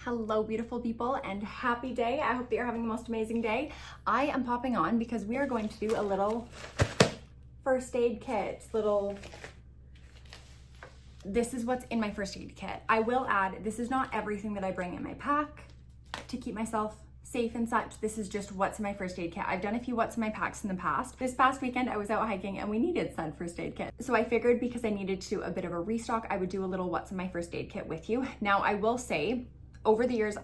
Hello, beautiful people, and happy day. I hope that you're having the most amazing day. I am popping on because we are going to do a little first aid kit. This is what's in my first aid kit. I will add, this is not everything that I bring in my pack to keep myself safe and such. This is just what's in my first aid kit. I've done a few what's in my packs in the past. This past weekend I was out hiking and we needed said first aid kit. So I figured because I needed to do a bit of a restock, I would do a little what's in my first aid kit with you. Now I will say, over the years,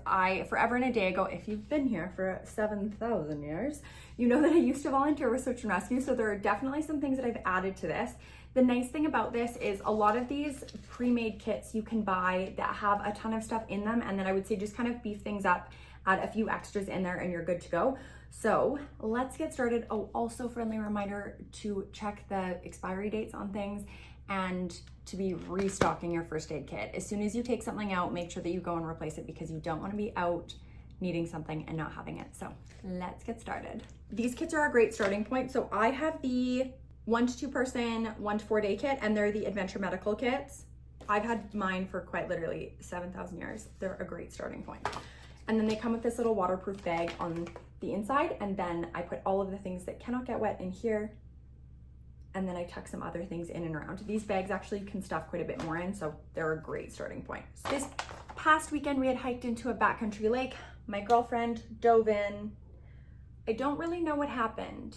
forever and a day ago, if you've been here for 7,000 years, you know that I used to volunteer with search and rescue. So there are definitely some things that I've added to this. The nice thing about this is a lot of these pre-made kits you can buy that have a ton of stuff in them. And then I would say just kind of beef things up, add a few extras in there and you're good to go. So let's get started. Oh, also friendly reminder to check the expiry dates on things and to be restocking your first aid kit. As soon as you take something out, make sure that you go and replace it because you don't want to be out needing something and not having it. So let's get started. These kits are a great starting point. So I have the 1 to 2 person, 1 to 4 day kit, and they're the adventure medical kits. I've had mine for quite literally 7,000 years. They're a great starting point. And then they come with this little waterproof bag on the inside. And then I put all of the things that cannot get wet in here. And then I tuck some other things in and around. These bags actually can stuff quite a bit more in, so they're a great starting point. So this past weekend, we had hiked into a backcountry lake. My girlfriend dove in. I don't really know what happened,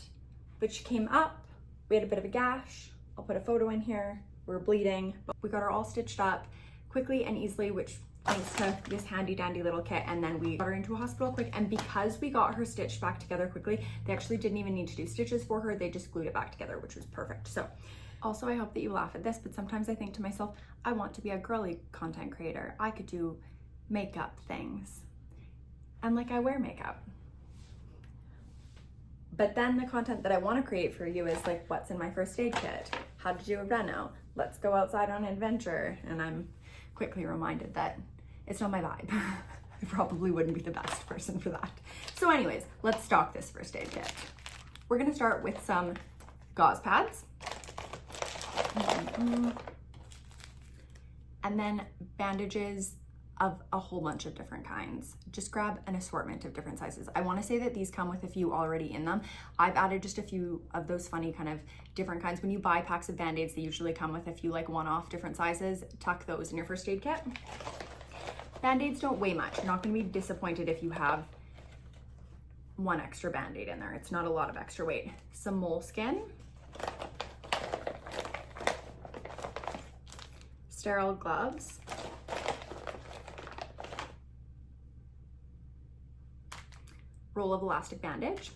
but she came up. We had a bit of a gash. I'll put a photo in here. We were bleeding, but we got her all stitched up quickly and easily, which thanks to this handy dandy little kit. And then we got her into a hospital quick. And because we got her stitched back together quickly, they actually didn't even need to do stitches for her. They just glued it back together, which was perfect. So also I hope that you laugh at this, but sometimes I think to myself, I want to be a girly content creator. I could do makeup things. And like I wear makeup. But then the content that I want to create for you is like, what's in my first aid kit? How to do a reno? Let's go outside on an adventure. And I'm quickly reminded that it's not my vibe. I probably wouldn't be the best person for that. So anyways, let's stock this first aid kit. We're gonna start with some gauze pads. And then bandages of a whole bunch of different kinds. Just grab an assortment of different sizes. I wanna say that these come with a few already in them. I've added just a few of those funny kind of different kinds. When you buy packs of Band-Aids, they usually come with a few like one-off different sizes. Tuck those in your first aid kit. Band-Aids don't weigh much. You're not gonna be disappointed if you have one extra Band-Aid in there. It's not a lot of extra weight. Some moleskin. Sterile gloves. Roll of elastic bandage.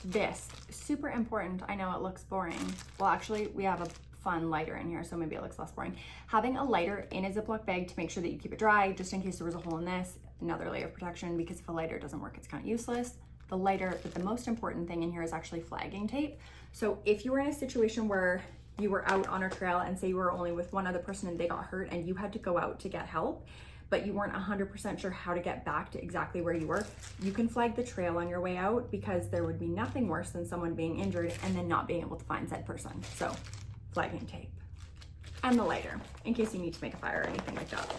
This, super important. I know it looks boring. Well, actually, we have a fun lighter in here, so maybe it looks less boring. Having a lighter in a Ziploc bag to make sure that you keep it dry, just in case there was a hole in this, another layer of protection, because if a lighter doesn't work, it's kind of useless. The lighter, but the most important thing in here is actually flagging tape. So if you were in a situation where you were out on a trail and say you were only with one other person and they got hurt and you had to go out to get help, but you weren't 100% sure how to get back to exactly where you were, you can flag the trail on your way out, because there would be nothing worse than someone being injured and then not being able to find said person. So flagging tape. And the lighter, in case you need to make a fire or anything like that.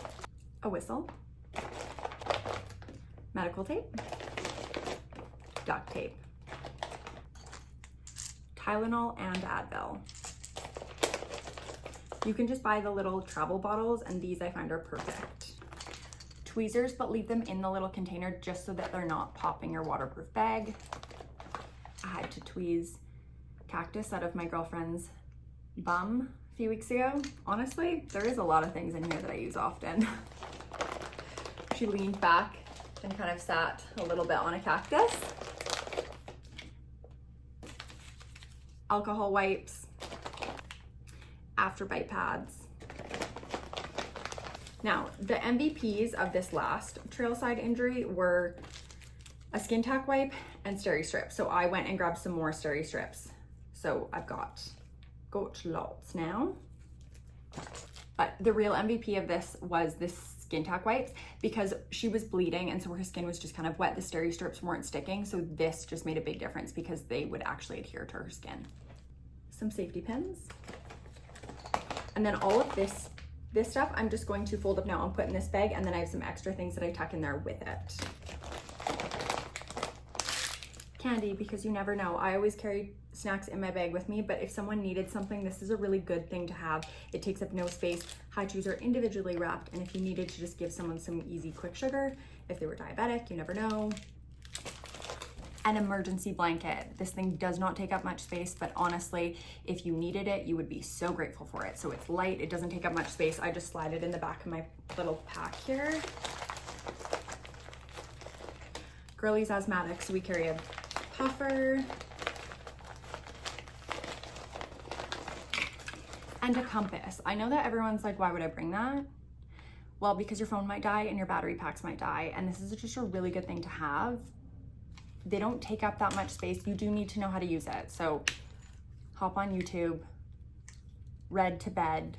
A whistle. Medical tape. Duct tape. Tylenol and Advil. You can just buy the little travel bottles, and these I find are perfect. Tweezers, but leave them in the little container just so that they're not popping your waterproof bag. I had to tweeze cactus out of my girlfriend's bum a few weeks ago. Honestly, there is a lot of things in here that I use often. She leaned back and kind of sat a little bit on a cactus. Alcohol wipes. After bite pads. Now, the MVPs of this last trailside injury were a skin tack wipe and steri strips. So I went and grabbed some more steri strips. So I've got lots now. But the real MVP of this was this skin tack wipes, because she was bleeding and so her skin was just kind of wet. The steri strips weren't sticking. So this just made a big difference because they would actually adhere to her skin. Some safety pins. And then all of this stuff, I'm just going to fold up now and put in this bag, and then I have some extra things that I tuck in there with it. Candy, because you never know. I always carry snacks in my bag with me, but if someone needed something, this is a really good thing to have. It takes up no space. High chews are individually wrapped, and if you needed to just give someone some easy quick sugar, if they were diabetic, you never know. An emergency blanket. This thing does not take up much space, but honestly, if you needed it, you would be so grateful for it. So it's light, it doesn't take up much space. I just slide it in the back of my little pack here. Girlie's asthmatic, so we carry a puffer and a compass. I know that everyone's like, why would I bring that? Well, because your phone might die and your battery packs might die, and this is just a really good thing to have. They don't take up that much space. You do need to know how to use it. So hop on YouTube, read to bed.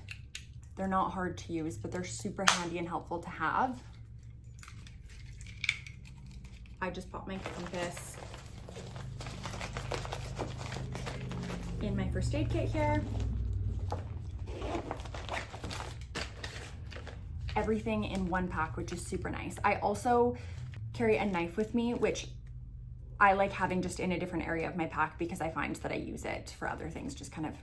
They're not hard to use, but they're super handy and helpful to have. I just pop my compass in my first aid kit here. Everything in one pack, which is super nice. I also carry a knife with me, which I like having just in a different area of my pack because I find that I use it for other things just kind of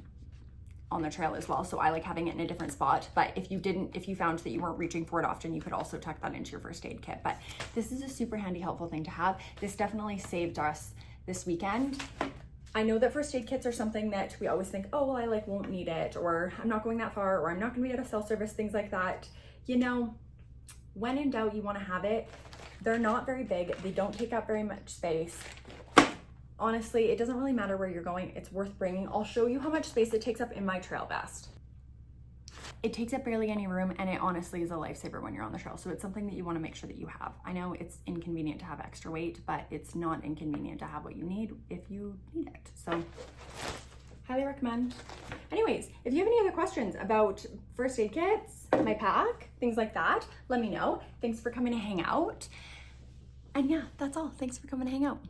on the trail as well. So I like having it in a different spot. But if you found that you weren't reaching for it often, you could also tuck that into your first aid kit. But this is a super handy, helpful thing to have. This definitely saved us this weekend. I know that first aid kits are something that we always think, oh, well, I like won't need it, or I'm not going that far, or I'm not gonna be at a cell service, things like that. You know, when in doubt, you wanna have it. They're not very big. They don't take up very much space. Honestly, it doesn't really matter where you're going. It's worth bringing. I'll show you how much space it takes up in my trail vest. It takes up barely any room, and it honestly is a lifesaver when you're on the trail. So it's something that you want to make sure that you have. I know it's inconvenient to have extra weight, but it's not inconvenient to have what you need if you need it. So highly recommend. Anyways, if you have any other questions about first aid kits, my pack, things like that, let me know. Thanks for coming to hang out. And yeah, that's all. Thanks for coming to hang out.